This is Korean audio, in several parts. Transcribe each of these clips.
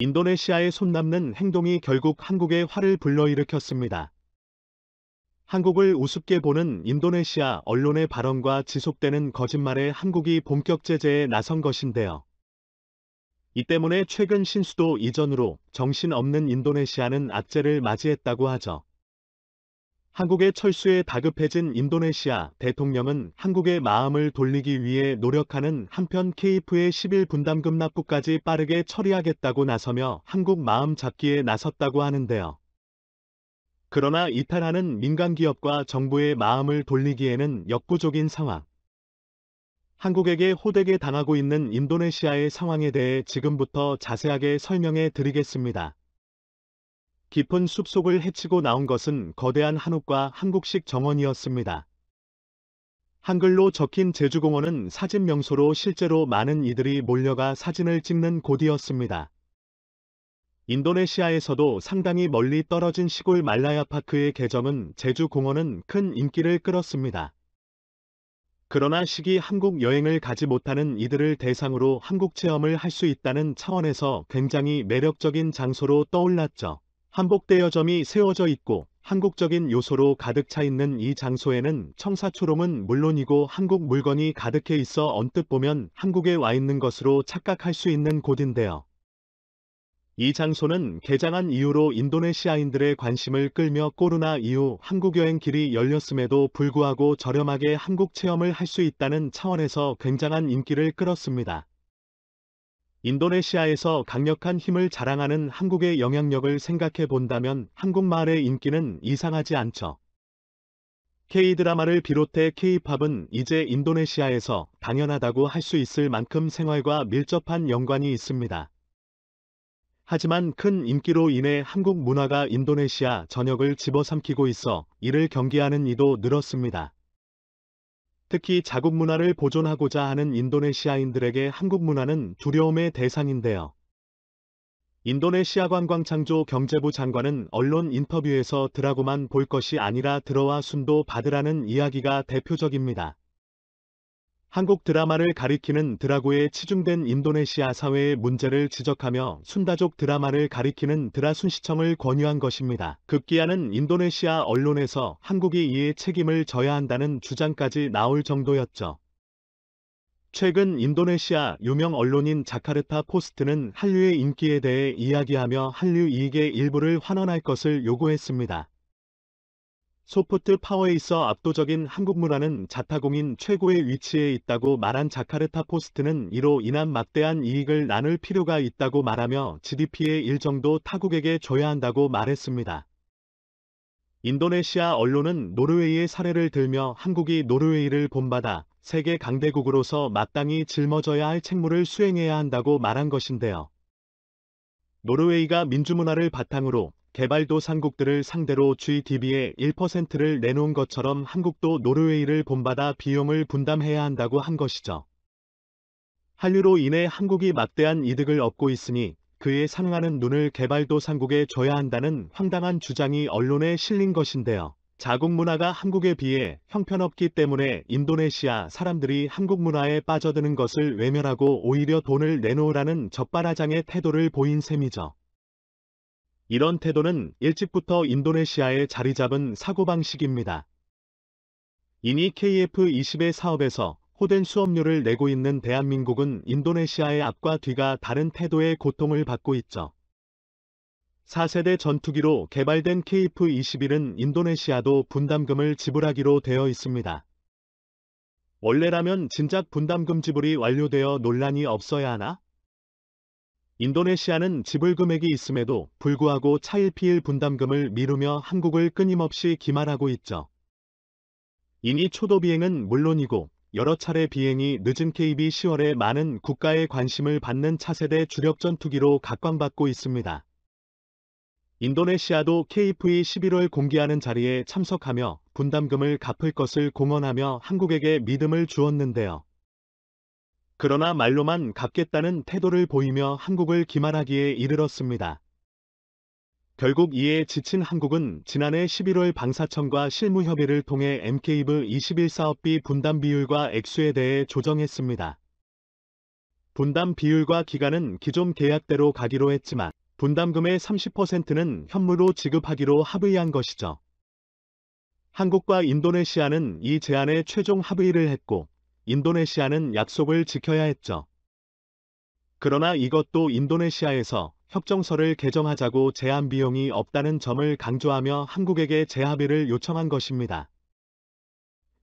인도네시아의 손남는 행동이 결국 한국에 화를 불러일으켰습니다. 한국을 우습게 보는 인도네시아 언론의 발언과 지속되는 거짓말에 한국이 본격 제재에 나선 것인데요. 이 때문에 최근 신수도 이전으로 정신없는 인도네시아는 악재를 맞이했다고 하죠. 한국의 철수에 다급해진 인도네시아 대통령은 한국의 마음을 돌리기 위해 노력하는 한편 KF의 10일 분담금 납부까지 빠르게 처리하겠다고 나서며 한국 마음 잡기에 나섰다고 하는데요. 그러나 이탈하는 민간기업과 정부의 마음을 돌리기에는 역부족인 상황. 한국에게 호되게 당하고 있는 인도네시아의 상황에 대해 지금부터 자세하게 설명해 드리겠습니다. 깊은 숲속을 헤치고 나온 것은 거대한 한옥과 한국식 정원이었습니다. 한글로 적힌 제주공원은 사진 명소로 실제로 많은 이들이 몰려가 사진을 찍는 곳이었습니다. 인도네시아에서도 상당히 멀리 떨어진 시골 말라야파크의 개점은 제주공원은 큰 인기를 끌었습니다. 그러나 시기 한국 여행을 가지 못하는 이들을 대상으로 한국 체험을 할 수 있다는 차원에서 굉장히 매력적인 장소로 떠올랐죠. 한복대여점이 세워져 있고 한국적인 요소로 가득 차 있는 이 장소에는 청사초롱은 물론이고 한국 물건이 가득해 있어 언뜻 보면 한국에 와 있는 것으로 착각할 수 있는 곳인데요. 이 장소는 개장한 이후로 인도네시아인들의 관심을 끌며 코로나 이후 한국 여행 길이 열렸음에도 불구하고 저렴하게 한국 체험을 할 수 있다는 차원에서 굉장한 인기를 끌었습니다. 인도네시아에서 강력한 힘을 자랑하는 한국의 영향력을 생각해 본다면 한국말의 인기는 이상하지 않죠. K-드라마를 비롯해 K-팝은 이제 인도네시아에서 당연하다고 할 수 있을 만큼 생활과 밀접한 연관이 있습니다. 하지만 큰 인기로 인해 한국 문화가 인도네시아 전역을 집어삼키고 있어 이를 경계하는 이도 늘었습니다. 특히 자국 문화를 보존하고자 하는 인도네시아인들에게 한국 문화는 두려움의 대상인데요. 인도네시아 관광창조 경제부 장관은 언론 인터뷰에서 들하고만 볼 것이 아니라 들어와 순도 받으라는 이야기가 대표적입니다. 한국 드라마를 가리키는 드라고에 치중된 인도네시아 사회의 문제를 지적하며 순다족 드라마를 가리키는 드라순시청을 권유한 것입니다. 급기야는 인도네시아 언론에서 한국이 이에 책임을 져야 한다는 주장까지 나올 정도였죠. 최근 인도네시아 유명 언론인 자카르타 포스트는 한류의 인기에 대해 이야기하며 한류 이익의 일부를 환원할 것을 요구했습니다. 소프트 파워에 있어 압도적인 한국 문화는 자타공인 최고의 위치에 있다고 말한 자카르타 포스트는 이로 인한 막대한 이익을 나눌 필요가 있다고 말하며 GDP의 일정도 타국에게 줘야 한다고 말했습니다. 인도네시아 언론은 노르웨이의 사례를 들며 한국이 노르웨이를 본받아 세계 강대국으로서 마땅히 짊어져야 할 책무를 수행해야 한다고 말한 것인데요. 노르웨이가 민주문화를 바탕으로 개발도상국들을 상대로 GDP의 1%를 내놓은 것처럼 한국도 노르웨이를 본받아 비용을 분담해야 한다고 한 것이죠. 한류로 인해 한국이 막대한 이득을 얻고 있으니 그에 상응하는 눈을 개발도상국에 줘야 한다는 황당한 주장이 언론에 실린 것인데요. 자국 문화가 한국에 비해 형편없기 때문에 인도네시아 사람들이 한국 문화에 빠져드는 것을 외면하고 오히려 돈을 내놓으라는 적반하장의 태도를 보인 셈이죠. 이런 태도는 일찍부터 인도네시아에 자리 잡은 사고방식입니다. 이미 KF20의 사업에서 호된 수업료를 내고 있는 대한민국은 인도네시아의 앞과 뒤가 다른 태도의 고통을 받고 있죠. 4세대 전투기로 개발된 KF21은 인도네시아도 분담금을 지불하기로 되어 있습니다. 원래라면 진작 분담금 지불이 완료되어 논란이 없어야 하나? 인도네시아는 지불 금액이 있음에도 불구하고 차일피일 분담금을 미루며 한국을 끊임없이 기만하고 있죠. 이미 초도 비행은 물론이고 여러 차례 비행이 늦은 KB 10월에 많은 국가의 관심을 받는 차세대 주력 전투기로 각광받고 있습니다. 인도네시아도 KF이 11월 공개하는 자리에 참석하며 분담금을 갚을 것을 공언하며 한국에게 믿음을 주었는데요. 그러나 말로만 갚겠다는 태도를 보이며 한국을 기만하기에 이르렀습니다. 결국 이에 지친 한국은 지난해 11월 방사청과 실무협의를 통해 MK브 21 사업비 분담 비율과 액수에 대해 조정했습니다. 분담 비율과 기간은 기존 계약대로 가기로 했지만 분담금의 30%는 현물로 지급하기로 합의한 것이죠. 한국과 인도네시아는 이 제안에 최종 합의를 했고 인도네시아는 약속을 지켜야 했죠. 그러나 이것도 인도네시아에서 협정서를 개정하자고 제한 비용이 없다는 점을 강조하며 한국에게 재합의를 요청한 것입니다.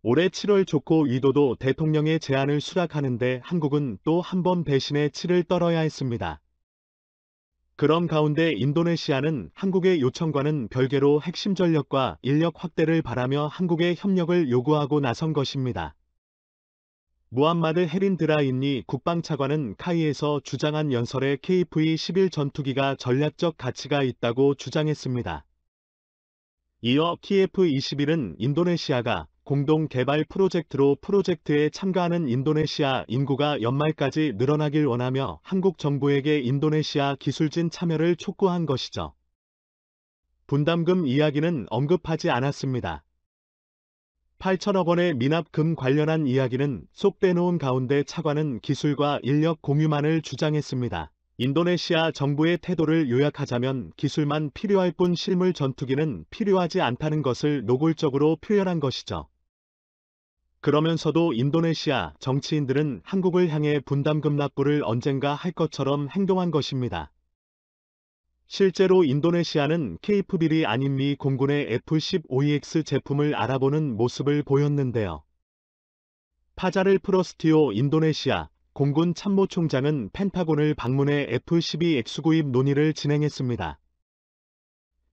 올해 7월 조코 위도도 대통령의 제안을 수락하는데 한국은 또 한 번 배신의 치를 떨어야 했습니다. 그런 가운데 인도네시아는 한국의 요청과는 별개로 핵심 전력과 인력 확대를 바라며 한국의 협력을 요구하고 나선 것입니다. 무함마드 헤린드라인니 국방차관은 카이에서 주장한 연설에 KF-11 전투기가 전략적 가치가 있다고 주장했습니다. 이어 KF-21은 인도네시아가 공동 개발 프로젝트로 프로젝트에 참가하는 인도네시아 인구가 연말까지 늘어나길 원하며 한국 정부에게 인도네시아 기술진 참여를 촉구한 것이죠. 분담금 이야기는 언급하지 않았습니다. 8천억 원의 미납금 관련한 이야기는 쏙 빼놓은 가운데 차관은 기술과 인력 공유만을 주장했습니다. 인도네시아 정부의 태도를 요약하자면 기술만 필요할 뿐 실물 전투기는 필요하지 않다는 것을 노골적으로 표현한 것이죠. 그러면서도 인도네시아 정치인들은 한국을 향해 분담금 납부를 언젠가 할 것처럼 행동한 것입니다. 실제로 인도네시아는 KF-11이 아닌 미 공군의 F-15EX 제품을 알아보는 모습을 보였는데요. 파자를 프로스티오 인도네시아 공군 참모총장은 펜타곤을 방문해 F-12X 구입 논의를 진행했습니다.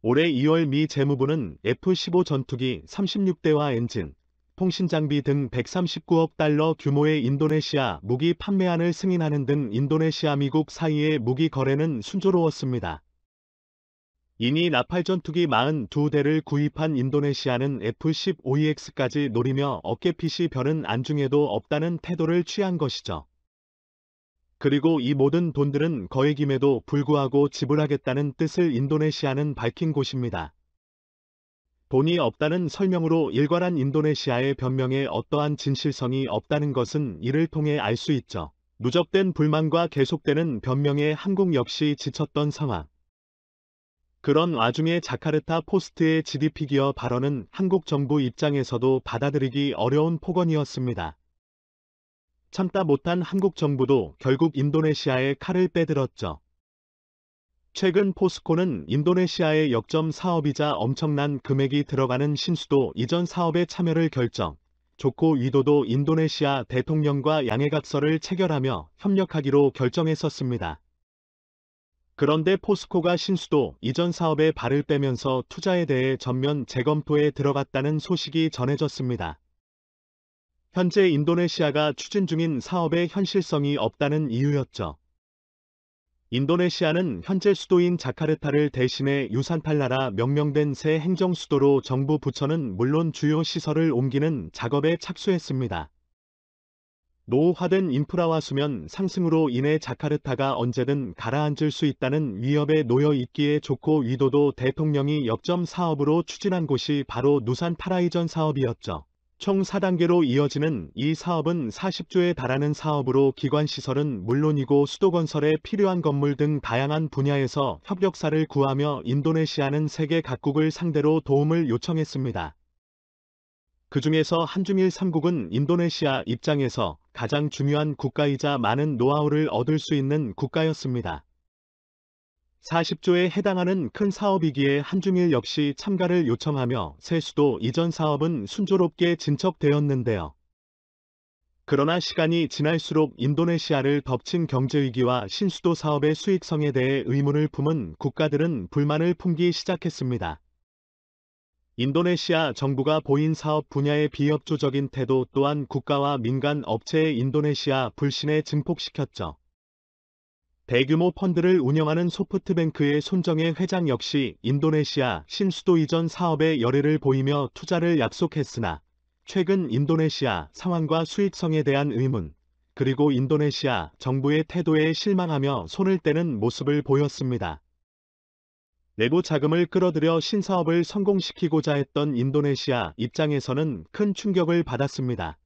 올해 2월 미 재무부는 F-15 전투기 36대와 엔진, 통신장비 등 139억 달러 규모의 인도네시아 무기 판매안을 승인하는 등 인도네시아 미국 사이의 무기 거래는 순조로웠습니다. 이니 나팔 전투기 42대를 구입한 인도네시아는 F-15EX까지 노리며 어깨핏이 별은 안중에도 없다는 태도를 취한 것이죠. 그리고 이 모든 돈들은 거액임에도 불구하고 지불하겠다는 뜻을 인도네시아는 밝힌 곳입니다. 돈이 없다는 설명으로 일관한 인도네시아의 변명에 어떠한 진실성이 없다는 것은 이를 통해 알 수 있죠. 누적된 불만과 계속되는 변명에 한국 역시 지쳤던 상황. 그런 와중에 자카르타 포스트의 GDP 기여 발언은 한국 정부 입장에서도 받아들이기 어려운 폭언이었습니다. 참다 못한 한국 정부도 결국 인도네시아에 칼을 빼들었죠. 최근 포스코는 인도네시아의 역점 사업이자 엄청난 금액이 들어가는 신수도 이전 사업에 참여를 결정, 조코 위도도 인도네시아 대통령과 양해각서를 체결하며 협력하기로 결정했었습니다. 그런데 포스코가 신수도 이전 사업에 발을 빼면서 투자에 대해 전면 재검토에 들어갔다는 소식이 전해졌습니다. 현재 인도네시아가 추진 중인 사업에 현실성이 없다는 이유였죠. 인도네시아는 현재 수도인 자카르타를 대신해 유산탈나라 명명된 새 행정수도로 정부 부처는 물론 주요 시설을 옮기는 작업에 착수했습니다. 노후화된 인프라와 수면 상승으로 인해 자카르타가 언제든 가라앉을 수 있다는 위협에 놓여 있기에 조코 위도도 대통령이 역점 사업으로 추진한 곳이 바로 누산 타라이전 사업이었죠. 총 4단계로 이어지는 이 사업은 40조에 달하는 사업으로 기관시설은 물론이고 수도 건설에 필요한 건물 등 다양한 분야에서 협력사를 구하며 인도네시아는 세계 각국을 상대로 도움을 요청했습니다. 그 중에서 한중일 3국은 인도네시아 입장에서 가장 중요한 국가이자 많은 노하우를 얻을 수 있는 국가였습니다. 40조에 해당하는 큰 사업이기에 한중일 역시 참가를 요청하며 새 수도 이전 사업은 순조롭게 진척되었는데요. 그러나 시간이 지날수록 인도네시아를 덮친 경제위기와 신수도 사업의 수익성에 대해 의문을 품은 국가들은 불만을 품기 시작했습니다. 인도네시아 정부가 보인 사업 분야의 비협조적인 태도 또한 국가와 민간 업체의 인도네시아 불신에 증폭시켰죠. 대규모 펀드를 운영하는 소프트뱅크의 손정혜 회장 역시 인도네시아 신수도 이전 사업에 열의를 보이며 투자를 약속했으나 최근 인도네시아 상황과 수익성에 대한 의문, 그리고 인도네시아 정부의 태도에 실망하며 손을 떼는 모습을 보였습니다. 내부 자금을 끌어들여 신사업을 성공시키고자 했던 인도네시아 입장에서는 큰 충격을 받았습니다.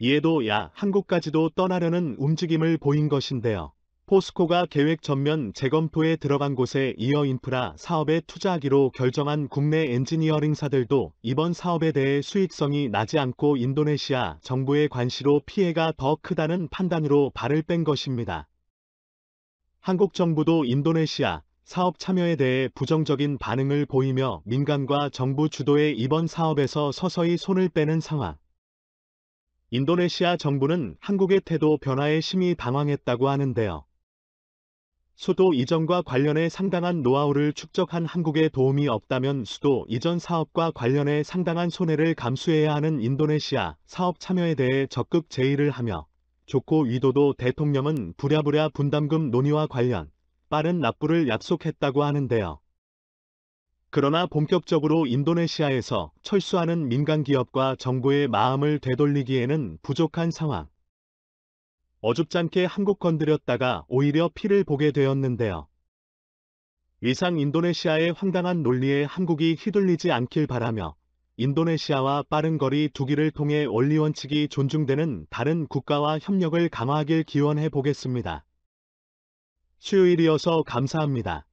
이에도 한국까지도 떠나려는 움직임을 보인 것인데요. 포스코가 계획 전면 재검토에 들어간 곳에 이어 인프라 사업에 투자하기로 결정한 국내 엔지니어링사들도 이번 사업에 대해 수익성이 나지 않고 인도네시아 정부의 관시로 피해가 더 크다는 판단으로 발을 뺀 것입니다. 한국 정부도 인도네시아 사업 참여에 대해 부정적인 반응을 보이며 민간과 정부 주도의 이번 사업에서 서서히 손을 빼는 상황. 인도네시아 정부는 한국의 태도 변화에 심히 당황했다고 하는데요. 수도 이전과 관련해 상당한 노하우를 축적한 한국에 도움이 없다면 수도 이전 사업과 관련해 상당한 손해를 감수해야 하는 인도네시아 사업 참여에 대해 적극 제의를 하며 조코 위도도 대통령은 부랴부랴 분담금 논의와 관련 빠른 납부를 약속했다고 하는데요. 그러나 본격적으로 인도네시아에서 철수하는 민간 기업과 정부의 마음을 되돌리기에는 부족한 상황. 어줍잖게 한국 건드렸다가 오히려 피를 보게 되었는데요. 이상 인도네시아의 황당한 논리에 한국이 휘둘리지 않길 바라며 인도네시아와 빠른 거리 두기를 통해 원리 원칙이 존중되는 다른 국가와 협력을 강화하길 기원해 보겠습니다. 수요일이어서 감사합니다.